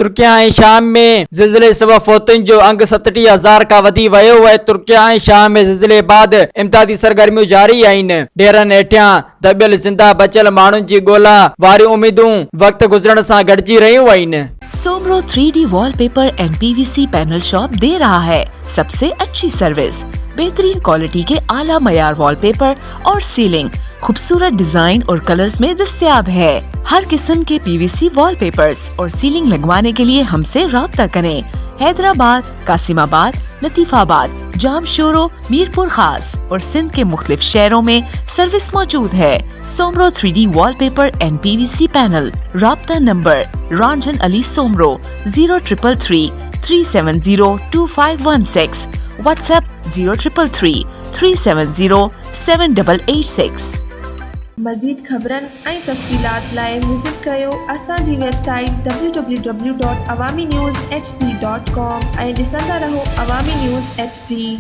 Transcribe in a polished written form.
तुर्किया ऐं शाम में ज़िलज़िले सबब फौतुनि जो अंग 37,000 खां वधी वियो आहे। तुर्किया ऐं शाम में ज़िलज़िले बाद इमदादी सरगर्मियूं जारी आहिनि। ढेरनि हेठियां दबियल ज़िंदा बचियल माण्हुनि जी ॻोल्हा वारियूं उम्मीदूं वक़्त गुज़रण सां घटिजी रहियूं आहिनि। Soomro 3D wallpaper and PVC panel shop दे रहा है सबसे अच्छी सर्विस, बेहतरीन क्वालिटी के आला मयार वॉलपेपर और सीलिंग खूबसूरत डिजाइन और कलर्स में दस्तयाब है। हर किस्म के PVC वॉलपेपर्स और सीलिंग लगवाने के लिए हमसे राब्ता करें। हैदराबाद, कासिमाबाद, लतीफाबाद, जामशोरो, मीरपुर खास और सिंध के मुख्तलिफ शहरों में सर्विस मौजूद है। Soomro 3D wallpaper and PVC panel. राब्ता नंबर रंजन अली सोमरो 0333 370 2516। व्हाट्सएप 0333 370 7886। मज़ीद ख़बरनि ऐं तफ़सीलात लाइ विज़िट कयो असांजी वेबसाइट www.awamiNewsHD.com ऐं ॾिसंदा रहो अवामी न्यूज़ HD।